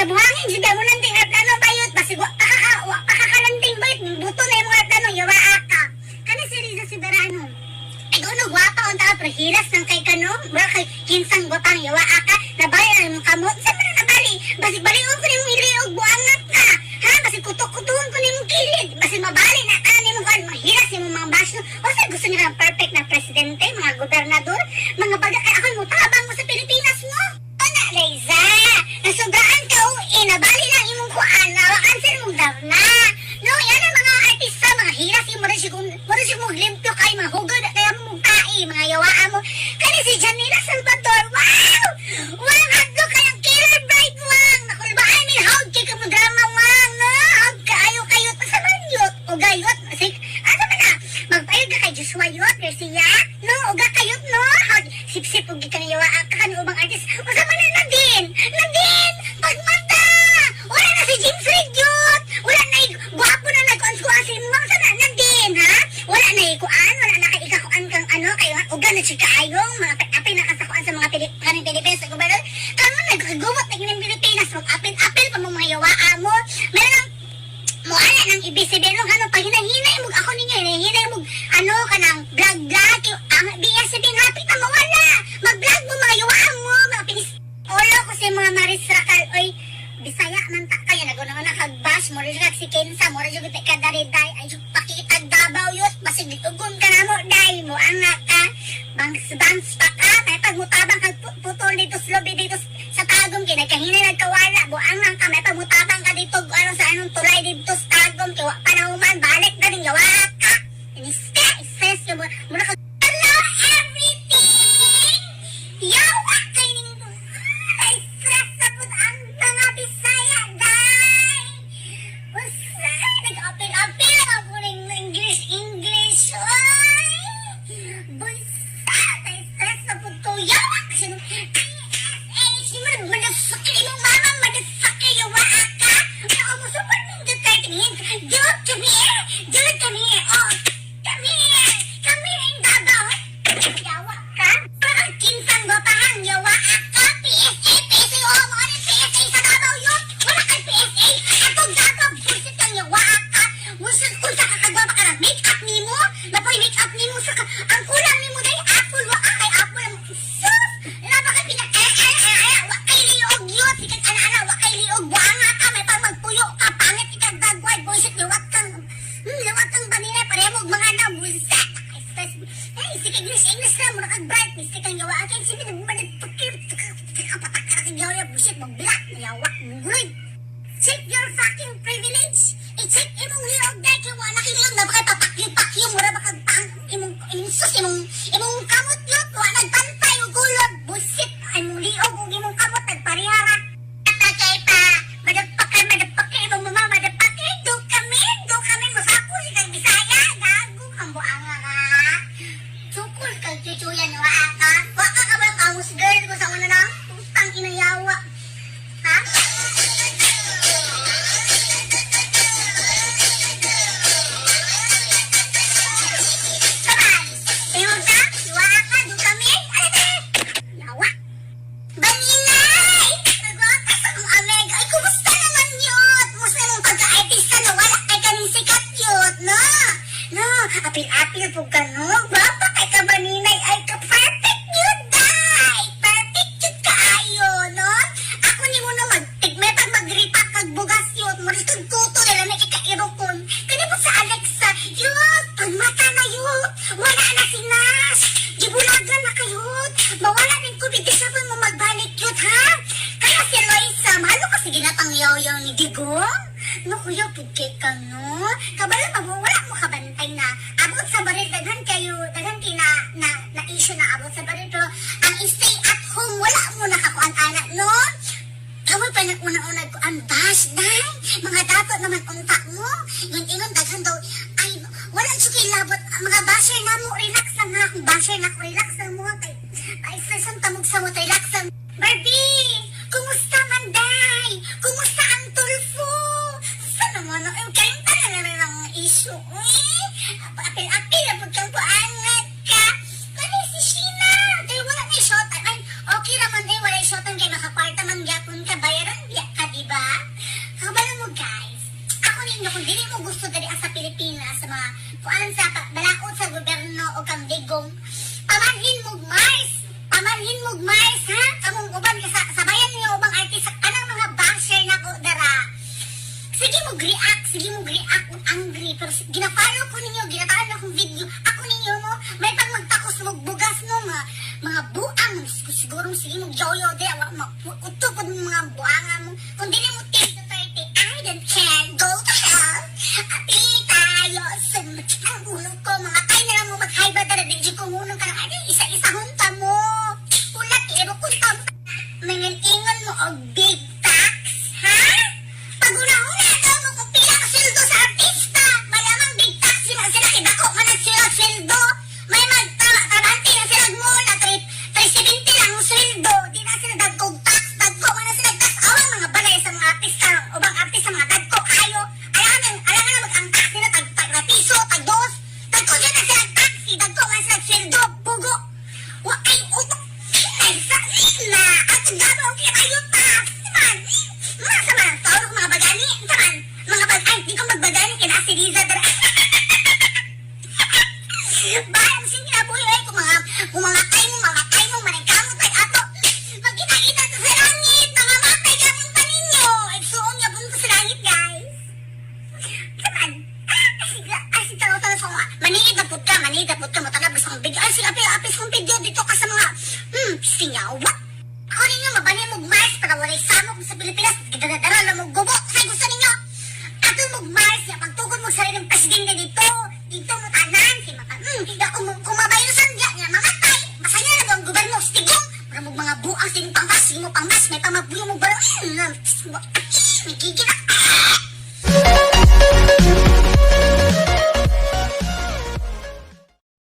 buhangin sige mo nang tingat ano bayot basig wa pakakalanting bayot buto na yung mga tanong yawa aka kana si Riza si Verano ay guno gwapa unta pero hiras ng kay kano mura kay kinsang gwapang yawa aka nabayan mo kamot sa man nabali basig balion ko nimo iliog buangat ka ha basig kutok-kutuhon ko nimo kilid basig mabali na ani mo kan mahiras yung mga basyo o sa gusto niya perfect na presidente mga gobernador mga baga kay ako mo tabang mo sa Pilipinas mo ana Liza nasugaan ka o inabali lang imong kuan nawaan sa imong darna no yan ang mga artista mga hiras yung mura siya mong limpyo kay mga hugod kaya mo mong tai mga yawaan mo kaya si Janina Salvador wow walang hadlo kayang killer bright wang nakulbaan ni haud kay kamo drama wang no haud kaayo kayo sa manyot o gayot sig asa man na magpayod ka kay Joshua Yot Garcia no uga kayot no haud sip-sip og gikan yawa kan ubang artist o sa man na din pagmata wala na si James Redyot wala na guwapo na nag-on-kuan si mo sa na din ha wala na ikuan wala na kay ikakuan kang ano kay uga na si kaayong mga apil na kasakuan sa mga Pilipinas sa gobyerno kamo nagkagubot na yung Pilipinas mag-apil pa mo mga yawaa mo meron mo ala nang ibisibilong ano pag hinahinay mo ako ninyo hinahinay mo ano kanang vlog ang BSB happy na mawala mag-vlog mo mga yawaa mo mga pinis olo ko si mga Maris Racal oy Bisaya man ta kayo naguna-una kag-bash mo rin si Kensa mo rin yung kadariday ay yung pakitag Davao yun basig ditugon ka na mo day mo anak ka bangs pa ka may pagmutabang kag putol dito slobi dito sa tagom kinagkahinay nagkawala buangang ka may pagmutabang ka dito ano sa anong tulay dito sa tagom kiwa panahuman balik na rin yawa ka stress yung muna ka hello everything yawa kay ning stress na po ang mga Bisaya day usay nag-apil ako ring English oy busa tay stress na po to yawa kasi nung si madasakay mo mama madasakay yawa ka ako mo super nindot kay tingin Jude come here oh come here in Davao yawa ka parang kinsang gopahang yawa ka PSA oh mo ano PSA sa Davao yun wala kay PSA atong Davao busit kang yawa ka busit kung sa kakagwapa ka na make up nimo napoy make up nimo sa ang kulang nimo day apple wa kay apple sus laba ka pinak wa kay liog yun sikat ana wa kay liog buanga ka may pang magpuyo ka pangit ikag dagway busit liwat kang banina paremo mga na busit ay sikat English na muna kag bright mistik ang yawa akin sibi nagmanit pakir kapatak ka kag yawa busit mag black yawa nguloy check your fucking privilege i-check imong liog dahil kaya wala kiliog na baka papakyo mura baka imong sus imong kamot yun wala nagpantay o gulog busit ay mong liog o imong kamot nagparihara atagay pa madagpakay imong mama madagpakay do kami masako si kang Bisaya gago kang buanga ka sukul kang chuchuyan waka ka ba kamus girl ko sa una na putang inayawa ha apil po ka no gwapa kay ka baninay ay ka perfect yun day perfect yun kaayo no ako ni mo na magtigme pag magripak kag bugas yun mo rin tuto nila na ikairokon kani po sa Alexa yun pagmata na yun wala na si Nas gibulagan na kayo mawala ng COVID-19 mo magbalik yun ha kaya si Loisa mahalo kasi ginatangyaw ni Digong no kuya pugkay ka no kabala wala mo kabantay na abot sa baril daghan na issue na abot sa baril pero ang stay at home wala mo nakakuan anak no kamo pa nag-una-una ko ang bash day mga dapat naman unta mo yung ingon daghan daw ay wala suki labot mga basher na mo relax lang ha basher na relax lang mo kay ay stress tamog sa mo relax lang Barbie kumusta man day kumusta ang tulfo sana mo no kayong tanan na lang issue apil na pagkang puangat ka kani si Sheena dahil wala na shot ay okay naman wala shot kay makakwarta man gyapon ka bayaran biya ka diba kung dili mo gusto dali sa Pilipinas sa mga kuan sa balaod sa gobyerno o kang digong, pamanhin mo Mars. Pamanhin mo Mars ha. Kamong uban ka sa bayan niyo ubang artist anang mga basher na ko dara. Sige mo react, sige mo react kung angry pero gina-follow ko ninyo, ginataan akong video. Ako ninyo mo may pang magtakos mo bugas mo mga buang siguro sige mo yoyo de utupod mo mga buanga mo. Kung dili mo take the 30, I don't care. Go to hell. Ati tayo sa ang ulo ko. Mga tayo na lang mo mag-hybrid na di ko ngunong ka na isa-isa hunta mo. Ulat, ero ko ito. Mangintingan mo og big tax, ha? Pag-una-una ito mo kung pila ka sweldo sa artista. Malamang big tax sila kidako man ang sila sweldo. May magtabante na sila mo na 370 lang ang sweldo. Di na sila dagkog tax. Dagko man na sila tax. Awang mga balay sa mga artista. Ubang artista mga dagko kayo. Alam na mag-ang tax nila tag na piso, tag dos. Dagko dyan na sila taxi. Dagko man sila sweldo. Pugo. Wa ay utok. Ay sa na. At gabaw kaya kayo tax. Diman. Mga sama. Tawag mga bagani. Diman. Mga bagani. Di ko magbagani. Kina si Riza. Bayan sing kinabuhi ay kung mga kay mo maningkamot ay ato. Magkita-kita sa langit, mga matay kamon pa ninyo. Igsuon niya punto sa langit, guys. Kaman, asi talo-talo sa mga, maniid na put ka, matanap sa mga video. Ay, sige, apis kong video dito ka sa mga, singawa. Ako ninyo, mabani mo Mars para walay samok sa Pilipinas. Gidadadara na mo gubo. Say gusto ninyo. Ato mo Mars, pagtukod mo sarili ng presidente dito mo tanan, si Maka, kung mabayusan niya, mga tay, masaya na ang gobyerno, stigong, para mo mga buang, sige mo pangmas, may pamabuyo mo barang, may gigil